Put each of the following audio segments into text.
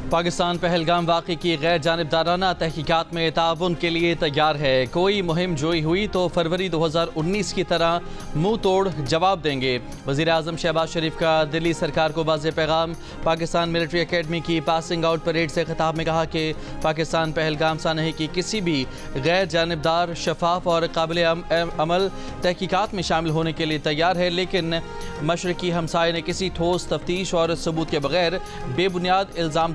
पाकिस्तान पहलगाम वाक़े की गैर जानिबदाराना तहकीकात में ताउन के लिए तैयार है। कोई मुहिम जोई हुई तो फरवरी 2019 की तरह मुंह तोड़ जवाब देंगे। वज़ीर आज़म शहबाज शरीफ का दिल्ली सरकार को वाज़ेह पैगाम। पाकिस्तान मिलिट्री अकेडमी की पासिंग आउट परेड से खिताब में कहा कि पाकिस्तान पहलगाम सानही की किसी भी गैर जानिबदार, शफाफ और काबिल अमल तहकीकात में शामिल होने के लिए तैयार है, लेकिन मशरकी हमसाये ने किसी ठोस तफ्तीश और सबूत के बगैर बेबुनियाद इल्ज़ाम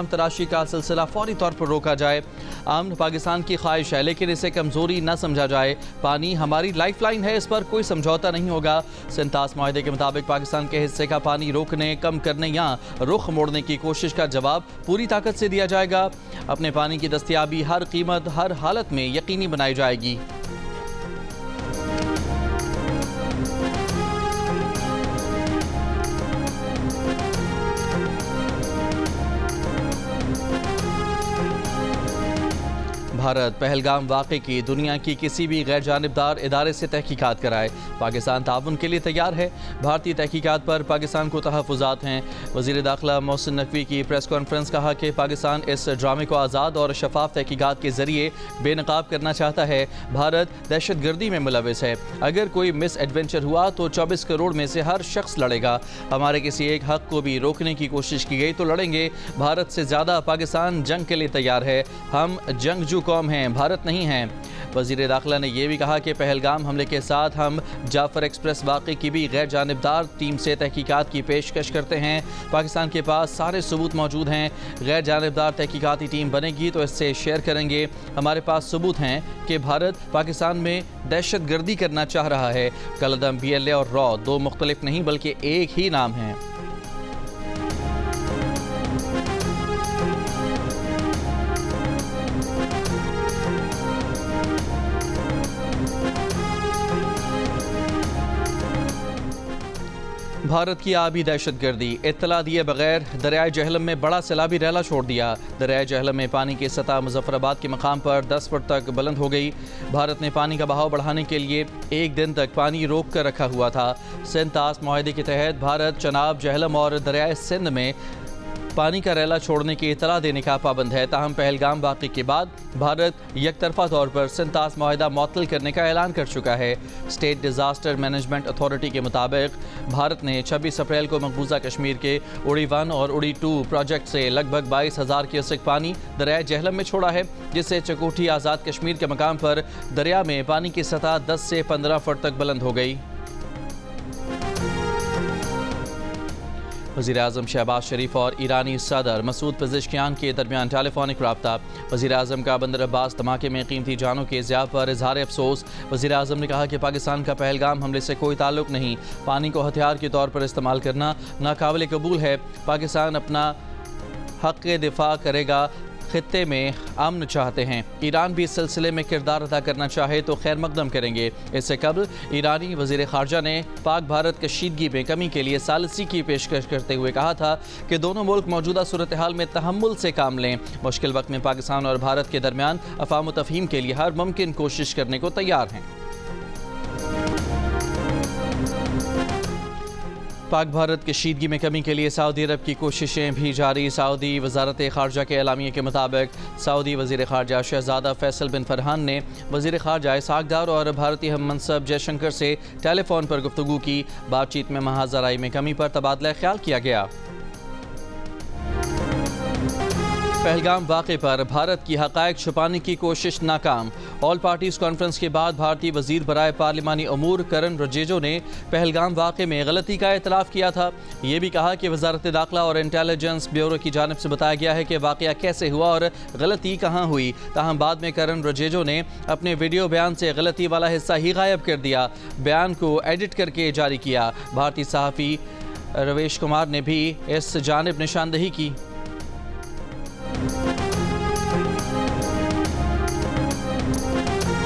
तराशी का सिलसिला फौरी तौर पर रोका जाए। अमन पाकिस्तान की ख्वाहिश है, लेकिन इसे कमज़ोरी न समझा जाए। पानी हमारी लाइफ लाइन है, इस पर कोई समझौता नहीं होगा। सिंतास माहिदे के मुताबिक पाकिस्तान के हिस्से का पानी रोकने, कम करने या रुख मोड़ने की कोशिश का जवाब पूरी ताकत से दिया जाएगा। अपने पानी की दस्तयाबी हर कीमत, हर हालत में यकीनी बनाई जाएगी। भारत पहलगाम वाक़े की दुनिया की किसी भी गैर जानिबदार इदारे से तहकीकात कराए। पाकिस्तान ताउन के लिए तैयार है। भारतीय तहकीकात पर पाकिस्तान को तहफ़्फ़ुज़ात हैं। वज़ीर दाखिला मोहसिन नकवी की प्रेस कॉन्फ्रेंस कहा कि पाकिस्तान इस ड्रामे को आज़ाद और शफाफ तहकीकात के ज़रिए बेनकाब करना चाहता है। भारत दहशत गर्दी में मुलविस है। अगर कोई मिस एडवेंचर हुआ तो 24 करोड़ में से हर शख्स लड़ेगा। हमारे किसी एक हक़ को भी रोकने की कोशिश की गई तो लड़ेंगे। भारत से ज़्यादा पाकिस्तान जंग के लिए तैयार है। हम जंगजू कौम हैं, भारत नहीं हैं। वज़ीर दाखिला ने यह भी कहा कि पहलगाम हमले के साथ हम जाफर एक्सप्रेस वाक़े की भी गैर जानिबदार टीम से तहकीकात की पेशकश करते हैं। पाकिस्तान के पास सारे सबूत मौजूद हैं। गैर जानिबदार तहकीकाती टीम बनेगी तो इससे शेयर करेंगे। हमारे पास सबूत हैं कि भारत पाकिस्तान में दहशत गर्दी करना चाह रहा है। कलदम, BLA और रॉ दो मुख्तलिफ नहीं बल्कि एक ही नाम हैं। भारत की आबी दहशत गर्दी। इत्तला दिए बगैर दरियाए जहलम में बड़ा सैलाबी रैला छोड़ दिया। दरियाए जहलम में पानी की सतह मुजफ्फराबाद के मकाम पर 10 फुट तक बुलंद हो गई। भारत ने पानी का बहाव बढ़ाने के लिए एक दिन तक पानी रोक कर रखा हुआ था। सिंतास माहिदे के तहत भारत चनाब, जहलम और दरियाए सिंध में पानी का रैला छोड़ने की इतला देने का पाबंद है। ताहम पहलगाम वाक़े के बाद भारत यकतरफा तौर पर सिंतास माहिदा मुअत्तल करने का ऐलान कर चुका है। स्टेट डिज़ास्टर मैनेजमेंट अथॉरिटी के मुताबिक भारत ने 26 अप्रैल को मकबूजा कश्मीर के उड़ी 1 और उड़ी 2 प्रोजेक्ट से लगभग 22,000 क्यूसेक पानी दरियाए जहलम में छोड़ा है, जिससे चकोठी आज़ाद कश्मीर के मकाम पर दरिया में पानी की सतह 10 से 15 फुट तक बुलंद हो गई। वज़ीर आज़म शहबाज शरीफ और ईरानी सदर मसूद पेज़ेश्कियान के दरमियान टेलीफोनिक रब्ता। वज़ीर आज़म का बंदर अब्बास धमाके में कीमती जानों के ज़िया पर इज़हार अफसोस। वज़ीर आज़म ने कहा कि पाकिस्तान का पहलगाम हमले से कोई ताल्लुक़ नहीं। पानी को हथियार के तौर पर इस्तेमाल करना नाकाबिल कबूल है। पाकिस्तान अपना हक़ दिफा करेगा। खित्ते में अमन चाहते हैं। ईरान भी इस सिलसिले में किरदार अदा करना चाहे तो खैर मकदम करेंगे। इससे कबल ईरानी वज़ीर ख़ारजा ने पाक भारत कशीदगी में कमी के लिए सालिसी की पेशकश करते हुए कहा था कि दोनों मुल्क मौजूदा सूरत हाल में तहम्मुल से काम लें। मुश्किल वक्त में पाकिस्तान और भारत के दरमियान अफ़ाम तफ़हीम के लिए हर मुमकिन कोशिश करने को तैयार हैं। पाक भारत कशीदगी में कमी के लिए सऊदी अरब की कोशिशें भी जारी। सऊदी वज़ारत ख़ारजा के एलामिया के मुताबिक सऊदी वज़ीर ख़ारजा शहज़ादा फैसल बिन फरहान ने वज़ीर ख़ारजा इसहाक़ डार और भारतीय हम मनसब जयशंकर से टेलीफोन पर गुफ्तगू की। बातचीत में महाजराई में कमी पर तबादला ख्याल किया गया। पहलगाम वाक़े पर भारत की हक़ाइक़ छुपाने की कोशिश नाकाम। ऑल पार्टीज़ कॉन्फ्रेंस के बाद भारतीय वज़ीर बराए पार्लिमानी अमूर करण रिजिजू ने पहलगाम वाक़े में गलती का एतराफ़ किया था। ये भी कहा कि वज़ारत दाखिला और इंटेलिजेंस ब्यूरो की जानिब से बताया गया है कि वाक़या कैसे हुआ और गलती कहाँ हुई। ताहम बाद में करण रिजिजू ने अपने वीडियो बयान से गलती वाला हिस्सा ही गायब कर दिया। बयान को एडिट करके जारी किया। भारतीय सहाफ़ी रवेश कुमार ने भी इस जानिब निशानदही की।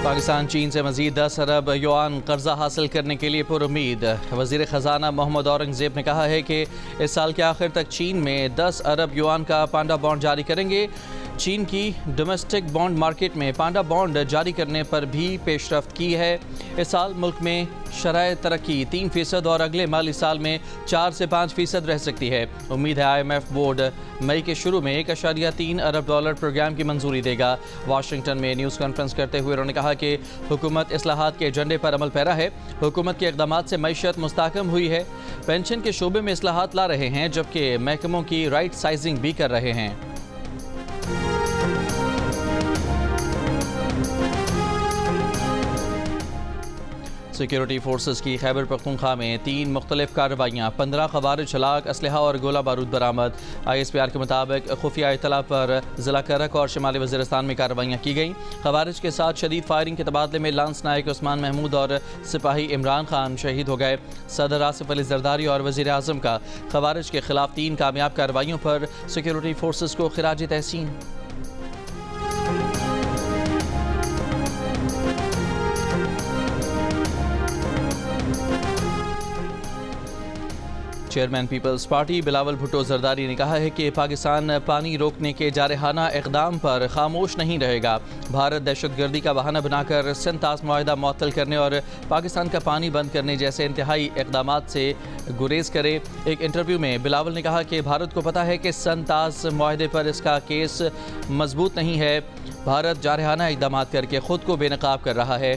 पाकिस्तान चीन से मज़ीद 10 अरब युआन कर्जा हासिल करने के लिए पुरुमीद। वज़ीर ख़जाना मोहम्मद औरंगज़ेब ने कहा है कि इस साल के आखिर तक चीन में 10 अरब युआन का पांडा बॉन्ड जारी करेंगे। चीन की डोमेस्टिक बॉन्ड मार्केट में पांडा बॉन्ड जारी करने पर भी पेशरफ्त की है। इस साल मुल्क में शरह तरक्की 3% और अगले माली साल में 4 से 5% रह सकती है। उम्मीद है IMF बोर्ड मई के शुरू में $1.3 अरब प्रोग्राम की मंजूरी देगा। वाशिंगटन में न्यूज़ कॉन्फ्रेंस करते हुए उन्होंने कहा कि हुकूमत इस्लाहात के एजेंडे पर अमल पैरा है। हुकूमत के इक़दामात से मईशत मुस्तहकम हुई है। पेंशन के शोबे में इस्लाहात ला रहे हैं, जबकि महकमों की राइट साइजिंग भी कर रहे हैं। सिक्योरिटी फोर्सेस की खैबर पख्तूनख्वा में 3 मुख्तलिफ कार्रवाइयाँ, 15 खवारिज हलाक, असलहा और गोला बारूद बरामद। ISPR के मुताबिक खुफिया इतला पर ज़िला करक और शिमाली वज़ीरिस्तान में कार्रवाइयाँ की गईं। खवारिज के साथ शदीद फायरिंग के तबादले में लांस नायक उस्मान महमूद और सिपाही इमरान खान शहीद हो गए। सदर आसिफ अली जरदारी और वज़ीर आज़म का खवारिज के खिलाफ 3 कामयाब कार्रवाइयों पर सिक्योरिटी फोर्सेस को खिराज तहसीन। चेयरमैन पीपल्स पार्टी बिलावल भुट्टो जरदारी ने कहा है कि पाकिस्तान पानी रोकने के जारहाना इक़दाम पर खामोश नहीं रहेगा। भारत दहशतगर्दी का बहाना बनाकर सिंतास मुआहदा मुअत्तल करने और पाकिस्तान का पानी बंद करने जैसे इंतहाई इक़दामात से गुरेज करे। एक इंटरव्यू में बिलावल ने कहा कि भारत को पता है कि सिंतास मुआहदे पर इसका केस मजबूत नहीं है। भारत जारहाना इक़दामात करके खुद को बेनकाब कर रहा है।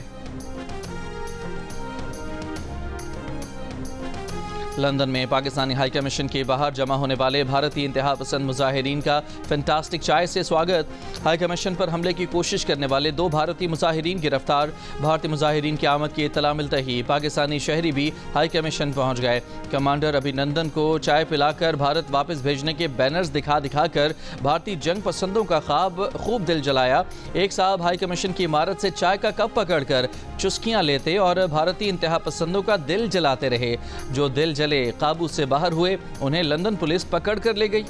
लंदन में पाकिस्तानी हाई कमीशन के बाहर जमा होने वाले भारतीय इंतहा पसंद मुजाहिरीन का फैंटास्टिक चाय से स्वागत। हाई कमीशन पर हमले की कोशिश करने वाले 2 भारतीय मुजाहिरीन गिरफ्तार। भारतीय मुजाहिरीन की आमद की इत्तला मिलते ही पाकिस्तानी शहरी भी हाई कमीशन पहुंच गए। कमांडर अभिनंदन को चाय पिलाकर भारत वापस भेजने के बैनर्स दिखाकर भारतीय जंग पसंदों का ख्वाब खूब दिल जलाया। एक साहब हाई कमीशन की इमारत से चाय का कप पकड़कर चुस्कियां लेते और भारतीय इंतहा पसंदों का दिल जलाते रहे। जो दिल काबू से बाहर हुए, उन्हें लंदन पुलिस पकड़ कर ले गई।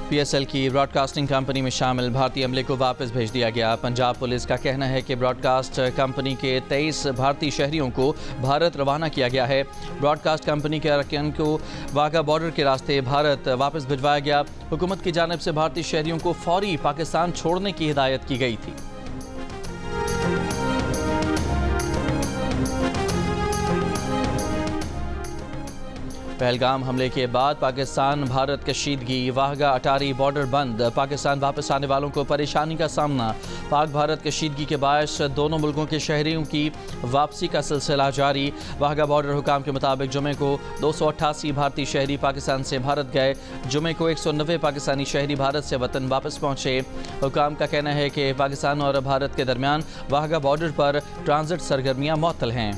PSL की ब्रॉडकास्टिंग कंपनी में शामिल भारतीय अमले को वापस भेज दिया गया। पंजाब पुलिस का कहना है कि ब्रॉडकास्ट कंपनी के 23 भारतीय शहरियों को भारत रवाना किया गया है। ब्रॉडकास्ट कंपनी के अरकान को वाघा बॉर्डर के रास्ते भारत वापस भिजवाया गया। हुकूमत की जानिब से भारतीय शहरियों को फौरी पाकिस्तान छोड़ने की हिदायत की गई थी। पहलगाम हमले के बाद पाकिस्तान भारत कशीदगी, वाहगा अटारी बॉर्डर बंद, पाकिस्तान वापस आने वालों को परेशानी का सामना। पाक भारत कशीदगी के बायस दोनों मुल्कों के शहरियों की वापसी का सिलसिला जारी। वाहगा बॉर्डर हुकाम के मुताबिक जुमे को 288 भारतीय शहरी पाकिस्तान से भारत गए। जुमे को 190 पाकिस्तानी शहरी भारत से वतन वापस पहुँचे। हुकाम का कहना है कि पाकिस्तान और भारत के दरमियान वाहगा बॉर्डर पर ट्रांजिट सरगर्मियाँ मुअत्तल हैं।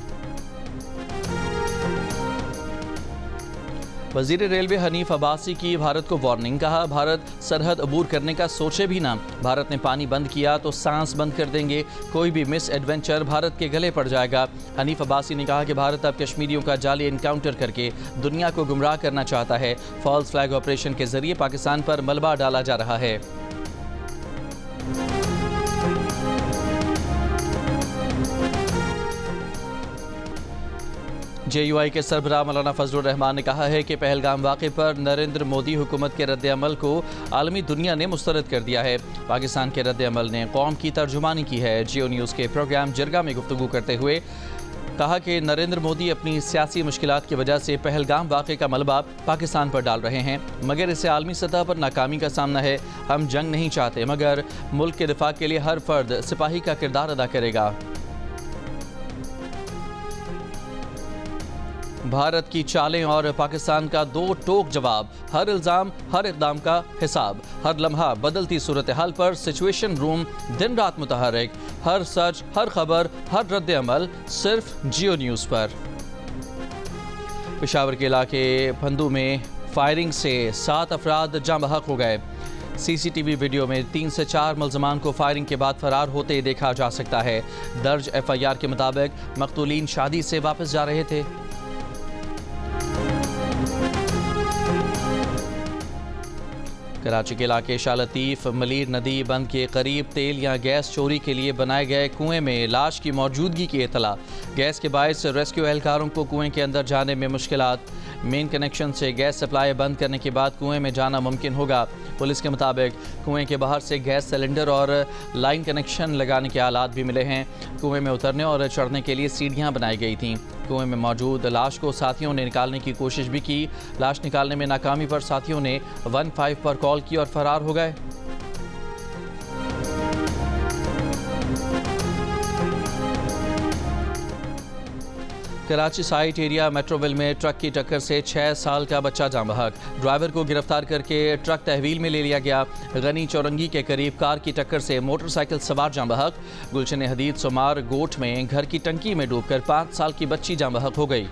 वज़ीर रेलवे हनीफ अब्बासी की भारत को वार्निंग, कहा भारत सरहद अबूर करने का सोचे भी ना। भारत ने पानी बंद किया तो सांस बंद कर देंगे। कोई भी मिस एडवेंचर भारत के गले पड़ जाएगा। हनीफ अब्बासी ने कहा कि भारत अब कश्मीरियों का जाली इनकाउंटर करके दुनिया को गुमराह करना चाहता है। फॉल्स फ्लैग ऑपरेशन के जरिए पाकिस्तान पर मलबा डाला जा रहा है। JUI के सरबराह मौलाना फजलुर रहमान ने कहा है कि पहलगाम वाक़े पर नरेंद्र मोदी हुकूमत के रद्द अमल को आलमी दुनिया ने मुस्तरद कर दिया है। पाकिस्तान के रद्द अमल ने कौम की तर्जुमानी की है। जियो न्यूज़ के प्रोग्राम जिरगा में गुफ्तगू करते हुए कहा कि नरेंद्र मोदी अपनी सियासी मुश्किलात की वजह से पहलगाम वाक़े का मलबा पाकिस्तान पर डाल रहे हैं, मगर इसे आलमी सतह पर नाकामी का सामना है। हम जंग नहीं चाहते, मगर मुल्क के दिफा के लिए हर फर्द सिपाही का किरदार अदा करेगा। भारत की चालें और पाकिस्तान का 2 टोक जवाब, हर इल्ज़ाम हर इक़दाम का हिसाब, हर लम्हा बदलती सूरत हाल पर सिचुएशन रूम दिन रात मुतहर्रिक, हर सच हर खबर हर रद्द अमल सिर्फ जियो न्यूज़ पर। पेशावर के इलाके फंदू में फायरिंग से 7 अफराद जाँ बहक हो गए। CCTV वीडियो में 3 से 4 मुल्ज़मान को फायरिंग के बाद फरार होते देखा जा सकता है। दर्ज FIR के मुताबिक मक़तूलीन शादी से वापस जा रहे थे। कराची के इलाके शाह लतीफ़ मलीर नदी बंद के करीब तेल या गैस चोरी के लिए बनाए गए कुएं में लाश की मौजूदगी की इतला। गैस के बायस रेस्क्यू एहलकारों को कुएं के अंदर जाने में मुश्किलात। मेन कनेक्शन से गैस सप्लाई बंद करने के बाद कुएं में जाना मुमकिन होगा। पुलिस के मुताबिक कुएं के बाहर से गैस सिलेंडर और लाइन कनेक्शन लगाने के आलात भी मिले हैं। कुएं में उतरने और चढ़ने के लिए सीढ़ियां बनाई गई थीं। कुएं में मौजूद लाश को साथियों ने निकालने की कोशिश भी की। लाश निकालने में नाकामी पर साथियों ने 15 पर कॉल की और फरार हो गए। कराची साइट एरिया मेट्रोविल में ट्रक की टक्कर से 6 साल का बच्चा जाँ बहक। ड्राइवर को गिरफ्तार करके ट्रक तहवील में ले लिया गया। गनी चौरंगी के करीब कार की टक्कर से मोटरसाइकिल सवार जाँ बहक। गुलशन हदीद सुमार गोठ में घर की टंकी में डूबकर 5 साल की बच्ची जाँ बहक हो गई।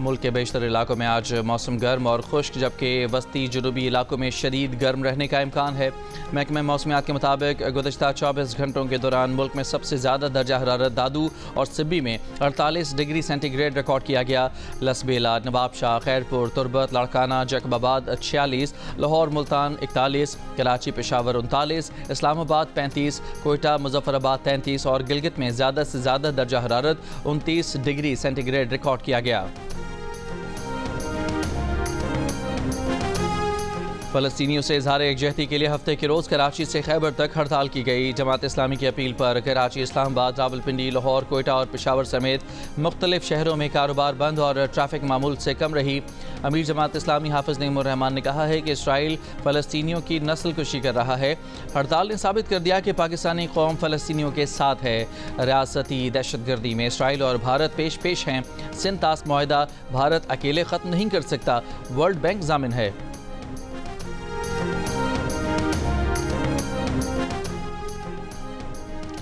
मुल्क के बेशतर इलाकों में आज मौसम गर्म और खुश्क, जबकि वस्ती जुनूबी इलाकों में शदीद गर्म रहने का इम्कान है। महकमा मौसमियात के मुताबिक गुज़श्ता 24 घंटों के दौरान मुल्क में सबसे ज़्यादा दर्जा हरारत दादू और सिब्बी में 48 डिग्री सेंटीग्रेड रिकॉर्ड किया गया। लसबेला, नवाबशाह, खैरपुर, तुरबत, लाड़काना, जैकबाबाद 46, लाहौर मुल्तान 41, कराची पेशावर 39, इस्लामाबाद 35, कोयटा मुजफ्फराबाद 33 और गिलगित में ज़्यादा से ज़्यादा दर्जा हरारत 29 डिग्री सेंटीग्रेड रिकॉर्ड किया गया। फ़लस्तीनियों से इज़हार यकजहती के लिए हफ्ते के रोज़ कराची से खैबर तक हड़ताल की गई। जमात इस्लामी की अपील पर कराची, इस्लामाबाद, रावलपिंडी, लाहौर, कोयटा और पेशावर समेत मुख्तलिफ शहरों में कारोबार बंद और ट्रैफिक मामूल से कम रही। अमीर जमात इस्लामी हाफिज़ नईमुर रहमान ने कहा है कि इसराइल फ़लस्तीनियों की नस्ल कुशी कर रहा है। हड़ताल ने साबित कर दिया कि पाकिस्तानी कौम फ़लस्तीनियों के साथ है। रियासती दहशतगर्दी में इसराइल और भारत पेश हैं। सिंध तास मुआहदा भारत अकेले ख़त्म नहीं कर सकता, वर्ल्ड बैंक ज़ामिन है।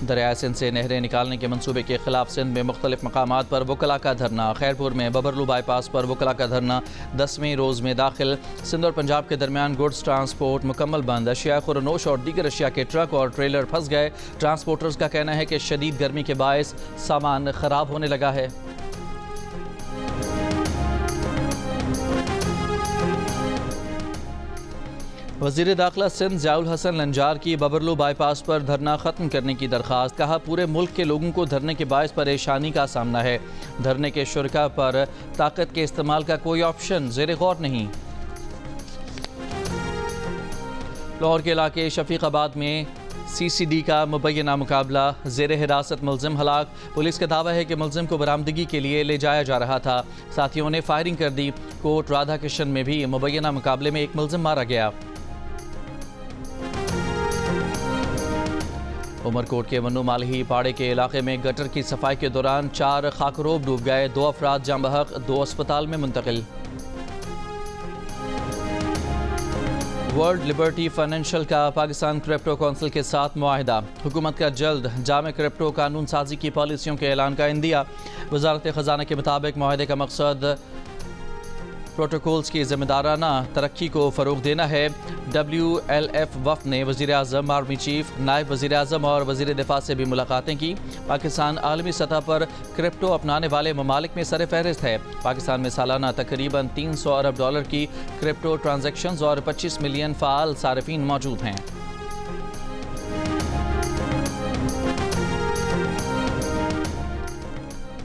दरिया सिंध से नहरें निकालने के मंसूबे के खिलाफ सिंध में मुख्तलिफ मकामात पर वकला का धरना। खैरपुर में बबरलू बाईपास पर वकला का धरना 10वें रोज़ में दाखिल। सिंध और पंजाब के दरमियान गुड्स ट्रांसपोर्ट मुकम्मल बंद। अशिया खुरनोश और दीगर अशिया के ट्रक और ट्रेलर फंस गए। ट्रांसपोर्टर्स का कहना है कि शदीद गर्मी के बायस सामान ख़राब होने लगा है। वज़ीर दाखिला सिंध ज़ियाउल हसन लंजार की बबरलू बाईपास पर धरना ख़त्म करने की दरख्वास्त। कहा, पूरे मुल्क के लोगों को धरने के बायस परेशानी का सामना है। धरने के शुरका पर ताकत के इस्तेमाल का कोई ऑप्शन ज़ेर गौर नहीं। लाहौर के इलाके शफीकाबाद में CCD का मुबैना मुकाबला। ज़ेर हिरासत मुलजिम हलाक। पुलिस का दावा है कि मुलजिम को बरामदगी के लिए ले जाया जा रहा था। साथियों ने फायरिंग कर दी। कोट राधा किशन में भी मुबैना मुकाबले में एक मुलजिम मारा गया। उमरकोट के वन्नू मालही पाड़े के इलाके में गटर की सफाई के दौरान 4 खाकरोब डूब गए। 2 अफराद जाँ बहक, 2 अस्पताल में मुंतकिल। वर्ल्ड लिबर्टी फाइनेंशियल का पाकिस्तान क्रिप्टो काउंसिल के साथ मुआहिदा। हुकूमत का जल्द जामे क्रिप्टो कानून साजी की पॉलिसियों के ऐलान का इंदिया। वजारत ख़जाना के मुताबिक मुआहिदे का मकसद प्रोटोकॉल्स की ज़िम्मेदाराना तरक्की को फ़रोग देना है। WLF वफ़द ने वज़ीर आज़म, आर्मी चीफ, नायब वज़ीर आज़म और वज़ीर दिफा से भी मुलाकातें की। पाकिस्तान आलमी सतह पर क्रिप्टो अपनाने वाले ममालिक में सर फहरिस्त है। पाकिस्तान में सालाना तकरीबन 300 अरब डॉलर की क्रिप्टो ट्रांजैक्शंस और 25 मिलियन फ़ाल सारिफीन मौजूद हैं।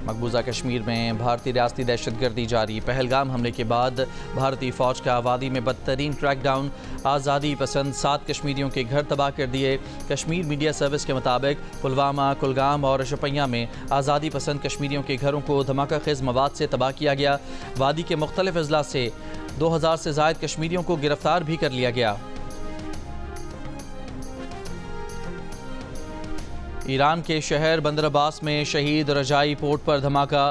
मकबूजा कश्मीर में भारतीय रियासती दहशतगर्दी जारी। पहलगाम हमले के बाद भारतीय फ़ौज का वादी में बदतरीन क्रैकडाउन। आज़ादी पसंद 7 कश्मीरियों के घर तबाह कर दिए। कश्मीर मीडिया सर्विस के मुताबिक पुलवामा, कुलगाम और शोपियां में आज़ादी पसंद कश्मीरियों के घरों को धमाका खेज़ मवाद से तबाह किया गया। वादी के मुख्तलिफ अजला से 2000 से ज़ायद कश्मीरियों को गिरफ्तार भी कर लिया गया। ईरान के शहर बंदर अब्बास में शहीद रजाई पोर्ट पर धमाका।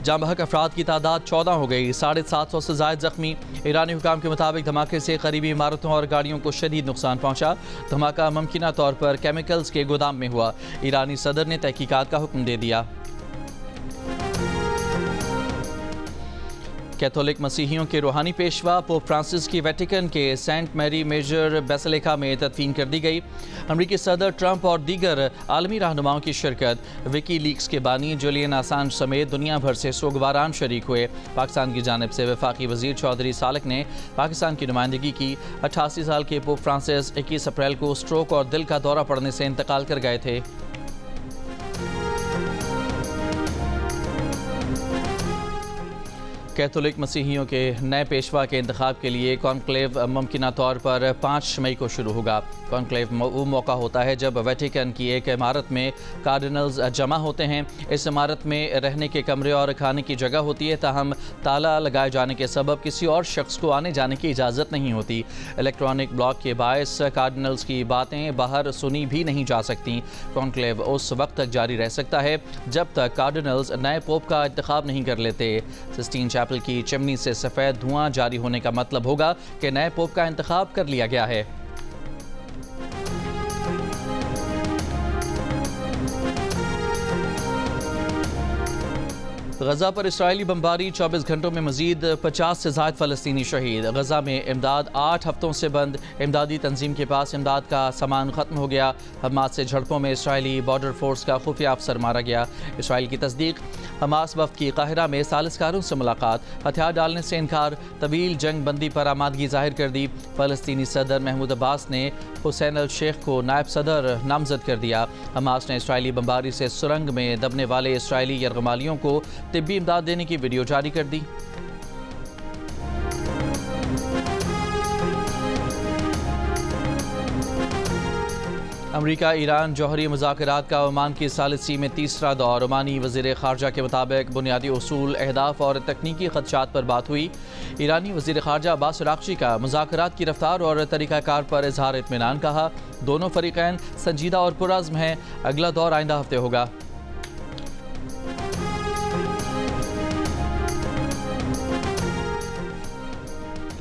जाँ बहक अफराद की तादाद 14 हो गई। 750 से ज़ायद जख्मी। ईरानी हुकाम के मुताबिक धमाके से करीबी इमारतों और गाड़ियों को शदीद नुकसान पहुँचा। धमाका मुमकिना तौर पर केमिकल्स के गोदाम में हुआ। ईरानी सदर ने तहकीकात का हुक्म दे दिया। कैथोलिक मसीहियों के रूहानी पेशवा पोप फ्रांसिस की वेटिकन के सेंट मैरी मेजर बेसिलिका में तदफीन कर दी गई। अमरीकी सदर ट्रंप और दीगर आलमी रहनुमाओं की शिरकत, विकी लीक्स के बानी जुलियन असांज समेत दुनिया भर से सोगवारान शरीक हुए। पाकिस्तान की जानिब से वफाकी वजीर चौधरी सालक ने पाकिस्तान की नुमाइंदगी की। 88 साल के पोप फ्रांसिस 21 अप्रैल को स्ट्रोक और दिल का दौरा पड़ने से इंतकाल कर गए थे। कैथोलिक मसीहियों के नए पेशवा के इंतखाब के लिए कॉन्क्लेव मुमकिना तौर पर 5 मई को शुरू होगा। कॉन्क्लेव वो मौका होता है जब वेटिकन की एक इमारत में कार्डिनल्स जमा होते हैं। इस इमारत में रहने के कमरे और खाने की जगह होती है, ताहम ताला लगाए जाने के सबब किसी और शख्स को आने जाने की इजाज़त नहीं होती। इलेक्ट्रॉनिक ब्लॉक के बायस कार्डिनल्स की बातें बाहर सुनी भी नहीं जा सकती। कॉन्क्लेव उस वक्त तक जारी रह सकता है जब तक कार्डिनल्स नए पोप का इंतखाब नहीं कर लेते। सिस्टीन चैपल की चिमनी से सफ़ेद धुआं जारी होने का मतलब होगा कि नए पोप का इंतखाब कर लिया गया है। गजा पर इसराइली बमबारी, 24 घंटों में मजीद 50 से ज़ायद फ़लस्तीनी शहीद। गजा में इमदाद 8 हफ्तों से बंद। इमदादी तंजीम के पास इमदाद का सामान ख़त्म हो गया। हमास से झड़पों में इसराइली बॉर्डर फोर्स का खुफिया अफसर मारा गया। इसराइल की तस्दीक। हमास वफ़द की काहिरा में सालिसकारों से मुलाकात, हथियार डालने से इनकार, तवील जंग बंदी पर आमादगी जाहिर कर दी। फ़लस्तीनी सदर महमूद अब्बास ने हुसैन अल शेख को नायब सदर नामजद कर दिया। हमास ने इसराइली बमबारी से सुरंग में दबने वाले इसराइली यरगमालियों को तिब्बी इमदाद देने की वीडियो जारी कर दी। अमरीका ईरान जौहरी मुज़ाकरात का ओमान की सालिसी में तीसरा दौर। ओमानी वज़ीर ख़ारजा के मुताबिक बुनियादी उसूल, अहदाफ और तकनीकी ख़दशात पर बात हुई। ईरानी वज़ीर ख़ारजा अब्बास अराग़ची का मुज़ाकरात की रफ्तार और तरीक़ाकार पर इज़हार इत्मीनान कहा। दोनों फ़रीक़ैन संजीदा और पुरअज़्म हैं। अगला दौर आइंदा हफ्ते होगा।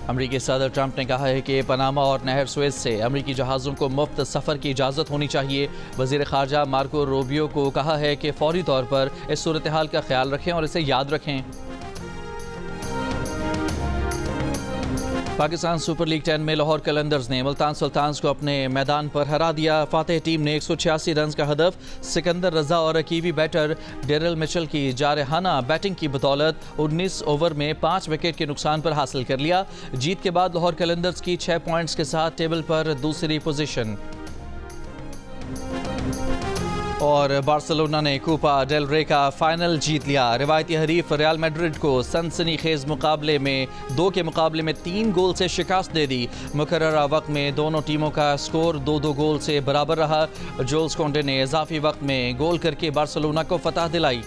अमरीकी सदर ट्रंप ने कहा है कि पनामा और नहर सुएज़ से अमरीकी जहाज़ों को मुफ्त सफ़र की इजाज़त होनी चाहिए। वज़ीर ख़ारजा मार्को रूबियो को कहा है कि फ़ौरी तौर पर इस सूरत हाल का ख्याल रखें और इसे याद रखें। पाकिस्तान सुपर लीग 10 में लाहौर कलंदर्स ने मुल्तान सुल्तान्स को अपने मैदान पर हरा दिया। फातेह टीम ने 186 रन का हदफ सिकंदर रजा और कीवी बैटर डेरिल मिचेल की जारहाना बैटिंग की बदौलत 19 ओवर में 5 विकेट के नुकसान पर हासिल कर लिया। जीत के बाद लाहौर कलंदर्स की 6 पॉइंट्स के साथ टेबल पर दूसरी पोजीशन। और बार्सिलोना ने कोपा डेल रे का फाइनल जीत लिया। रिवायती हरीफ रियल मैड्रिड को सनसनीखेज मुकाबले में 2 के मुकाबले में 3 गोल से शिकस्त दे दी। मुकर्ररा वक्त में दोनों टीमों का स्कोर 2-2 गोल से बराबर रहा। जोल्स कोंडे ने इजाफी वक्त में गोल करके बार्सिलोना को फतह दिलाई।